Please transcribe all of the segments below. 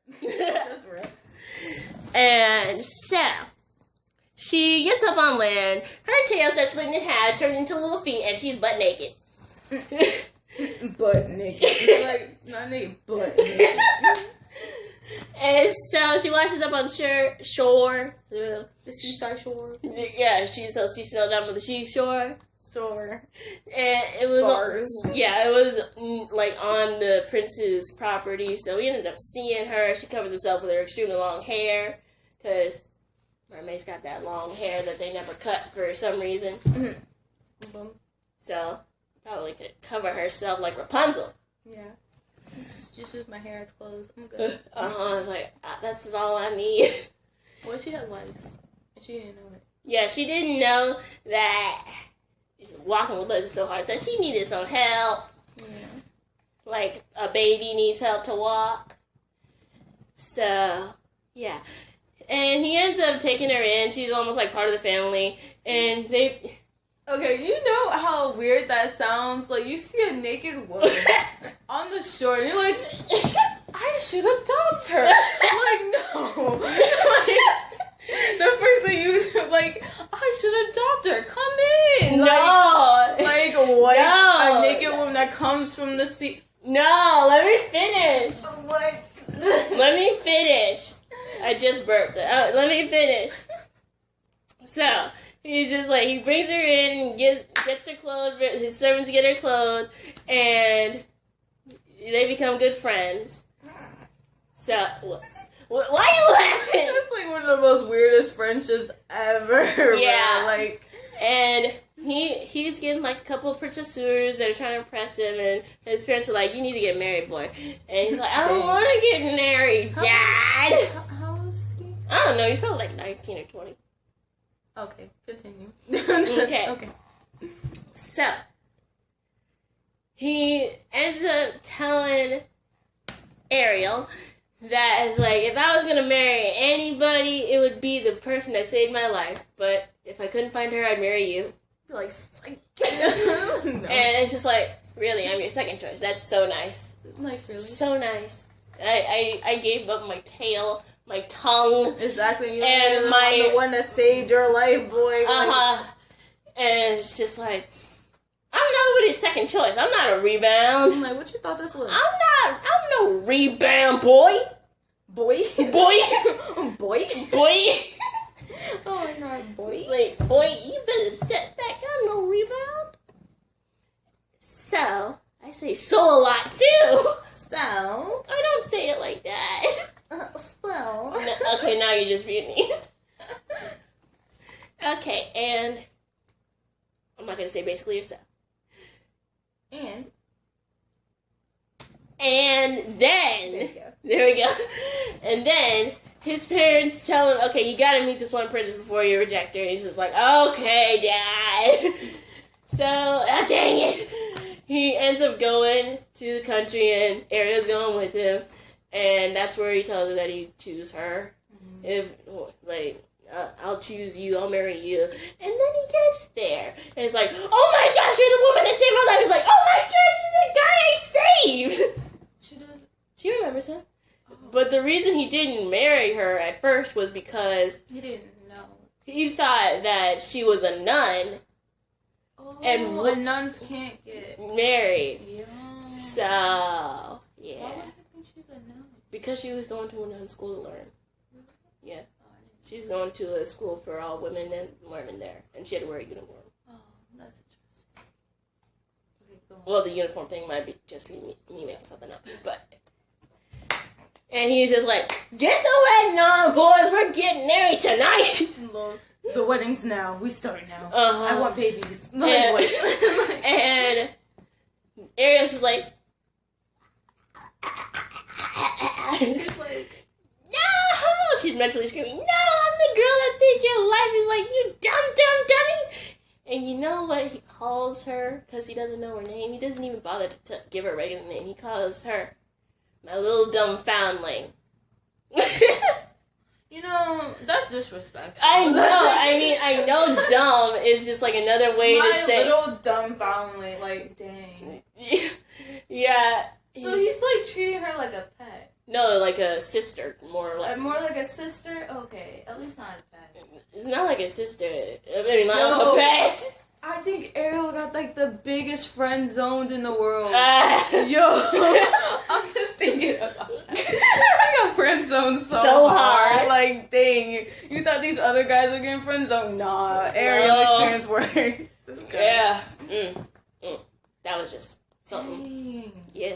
That's real. And so, she gets up on land, her tail starts splitting in half, turning into little feet, and she's butt naked. Butt naked. Like, not naked, butt naked. And so she washes up on shore. The seaside shore. Yeah, she's still down by the seashore. Shore. And it was Bars. it was like on the prince's property. So we ended up seeing her. She covers herself with her extremely long hair, because mermaids got that long hair that they never cut for some reason. Mm-hmm. So probably could cover herself like Rapunzel. Yeah. Just use my hair as clothes. I'm good. I was like, that's all I need. Well, she had legs. And she didn't know it. Yeah, she didn't know that walking with legs was so hard. So she needed some help. Yeah. Like a baby needs help to walk. So, yeah. And he ends up taking her in. She's almost like part of the family. And they... Okay, you know how weird that sounds? Like, you see a naked woman on the shore, and you're like, I should adopt her. Like, no. Like, the first thing you like, I should adopt her. Come in. No. Like what? No. A naked woman that comes from the sea. No, let me finish. What? Let me finish. I just burped. Let me finish. So, he's just like, he brings her in and gets her clothes, his servants get her clothes, and they become good friends. So, why are you laughing? That's like one of the most weirdest friendships ever. Yeah. Man. Like, and he's getting like a couple of princesses that are trying to impress him, and his parents are like, you need to get married, boy. And he's like, I don't want to get married, Dad. How old is he? I don't know, he's probably like 19 or 20. Okay, continue. Okay. Okay. So, he ends up telling Ariel that is like, if I was going to marry anybody, it would be the person that saved my life. But if I couldn't find her, I'd marry you. Like, psych. No. And it's just like, really, I'm your second choice. That's so nice. Like, really? So nice. I gave up my tail, my tongue. Exactly. You're And the one that saved your life, boy. And it's just like, I'm nobody's second choice. I'm not a rebound. I'm like, what you thought this was? I'm no rebound, boy. Boy? Boy. Boy? Boy. Oh my god, boy. Like, boy, you better step back. I'm no rebound. So, I say so a lot, too. So? I don't say it like that. So? No, okay, now you're just being me. Okay, and I'm not going to say basically or so. And then, there we go. And then his parents tell him, okay, you gotta meet this one princess before you reject her. And he's just like, okay, Dad. So, dang it. He ends up going to the country, and Ariel's going with him. And that's where he tells her that he'd choose her. Mm-hmm. If, like, I'll choose you, I'll marry you. And then he gets there. And it's like, oh my gosh, you're the woman that saved my life. It's like, oh my gosh, you're the guy I saved. She remembers him. Oh. But the reason he didn't marry her at first was because he didn't know. He thought that she was a nun. Oh, and nuns can't get married. Yeah. So, yeah. Why would you think she's a nun? Because she was going to a nun school to learn. Really? Yeah. She was going to a school for all women and learning there. And she had to wear a uniform. Oh, that's interesting. Okay, go on. Well, the uniform thing might be just be me making something up. But... And he's just like, get the wedding on, boys. We're getting married tonight. The wedding's now. We start now. Uh-huh. I want babies. And Ariel's just like, she's like, no. She's mentally screaming, no, I'm the girl that saved your life. He's like, you dumb dummy. And you know what he calls her? Because he doesn't know her name. He doesn't even bother to give her a regular name. He calls her my little dumb foundling. You know, that's disrespectful. I know. I know dumb is just like another way to say... My little dumb foundling. Like, dang. Yeah. So he's like treating her like a pet. No, like a sister, more like. More like a sister? Okay, at least not a pet. It's not like a sister. I mean, not No. like a pet. I think Ariel got like the biggest friend zoned in the world. Yo, I'm just thinking about that. She got friend zoned so hard. Like, dang, you thought these other guys were getting friend zoned? Nah, Ariel experience worse. Yeah. That was just something. Dang. Yeah.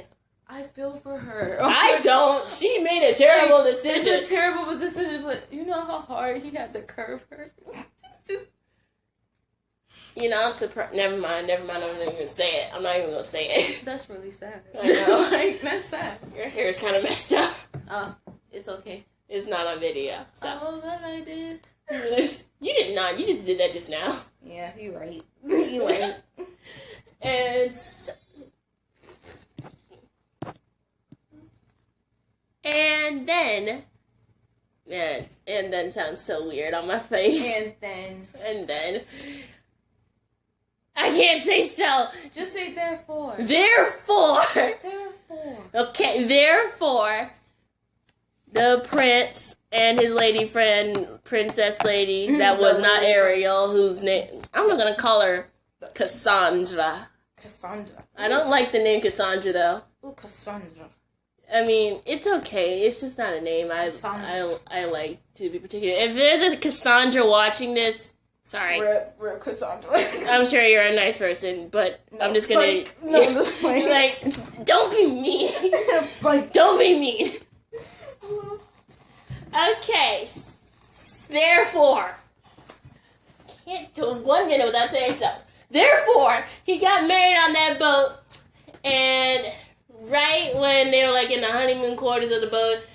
I feel for her. I don't. She made a terrible decision. It's a terrible decision, but you know how hard he had to curve her? Just. You know, I'm surprised. Never mind. I'm not even gonna say it. I'm not even gonna say it. That's really sad. I know. Like, that's sad. Your hair is kind of messed up. Oh, it's okay. It's not on video. So. Oh, God, I did. You did not. You just did that just now. Yeah, you're right. You're right. And then, man, and then sounds so weird on my face. And then, I can't say so. Just say therefore. Therefore. Therefore. Okay, therefore, the prince and his lady friend, princess lady, that was not Ariel, whose name, I'm not going to call her Cassandra. Cassandra. I don't like the name Cassandra, though. Ooh, Cassandra. I mean, it's okay. It's just not a name I like to be particular. If there's a Cassandra watching this, sorry. Rip Cassandra. I'm sure you're a nice person, but no, I'm just gonna... No, I'm just playing. Like, don't be mean. Don't be mean. Okay. Therefore, can't go 1 minute without saying so. Therefore, he got married on that boat, and right when they were like in the honeymoon quarters of the boat,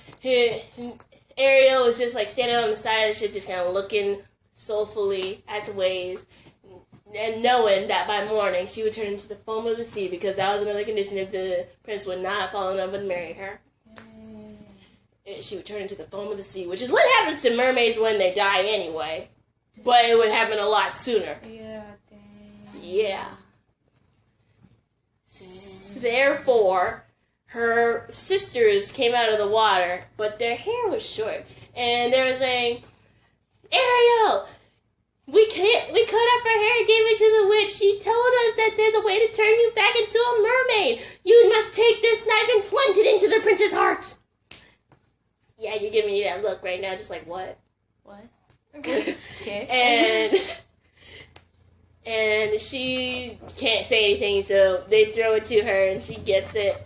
Ariel was just like standing on the side of the ship, just kind of looking soulfully at the waves, and knowing that by morning she would turn into the foam of the sea, because that was another condition if the prince would not fall in love and marry her. She would turn into the foam of the sea, which is what happens to mermaids when they die anyway. But it would happen a lot sooner. Yeah, dang. Yeah. Therefore, her sisters came out of the water, but their hair was short. And they were saying, Ariel, we cut up our hair and gave it to the witch. She told us that there's a way to turn you back into a mermaid. You must take this knife and plunge it into the prince's heart. Yeah, you're giving me that look right now, just like, what? What? Okay. And she can't say anything, so they throw it to her, and she gets it.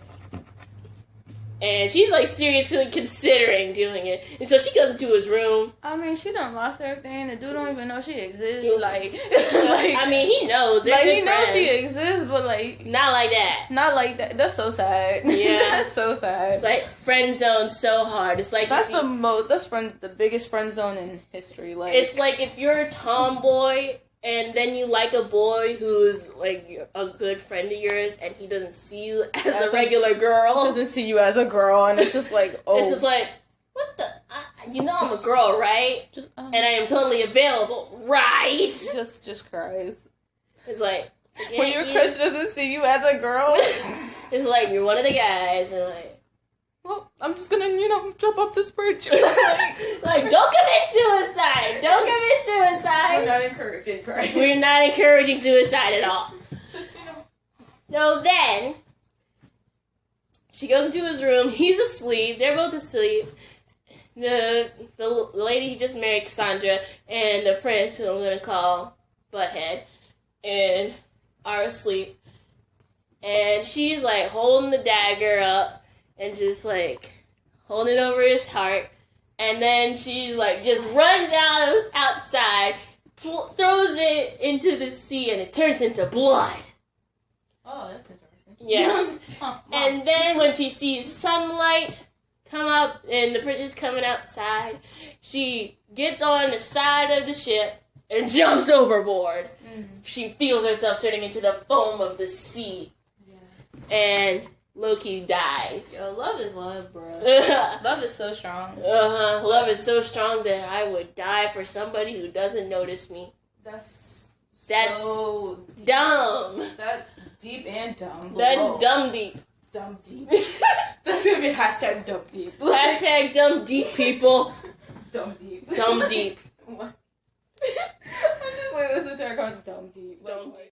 And she's, like, seriously considering doing it. And so she goes into his room. I mean, she done lost everything. The dude don't even know she exists. I mean, he knows. Like, he knows she exists, but, like... Not like that. Not like that. That's so sad. Yeah. That's so sad. It's like friend zone so hard. It's like... That's the biggest friend zone in history. Like, it's like if you're a tomboy... And then you like a boy who's, like, a good friend of yours, and he doesn't see you as a regular girl. Doesn't see you as a girl, and it's just like, oh. It's just like, what the... you know I'm a girl, right? And I am totally available, right? Just cries. It's like... When your crush doesn't see you as a girl. It's like, you're one of the guys, and like... Well, I'm just gonna, jump up this bridge. It's like, don't commit suicide! Don't commit suicide! We're not encouraging crime. We're not encouraging suicide at all. So then, she goes into his room. He's asleep. They're both asleep. The lady he just married, Cassandra, and the prince, who I'm going to call Butthead, and are asleep. And she's, like, holding the dagger up and just, like, holding it over his heart. And then she's, like, just runs outside, throws it into the sea, and it turns into blood. Oh, that's interesting. Yes. And then when she sees sunlight come up and the prince is coming outside, she gets on the side of the ship and jumps overboard. Mm-hmm. She feels herself turning into the foam of the sea. Yeah. And Loki dies. Yo, love is love, bro. Love is so strong. Love is so strong that I would die for somebody who doesn't notice me. That's so dumb. That's deep and dumb. That's dumb deep. Dump deep. That's gonna be hashtag dump deep. Hashtag dump deep, people. Dump deep. Dump deep. What? I'm just like, this is our called dump deep.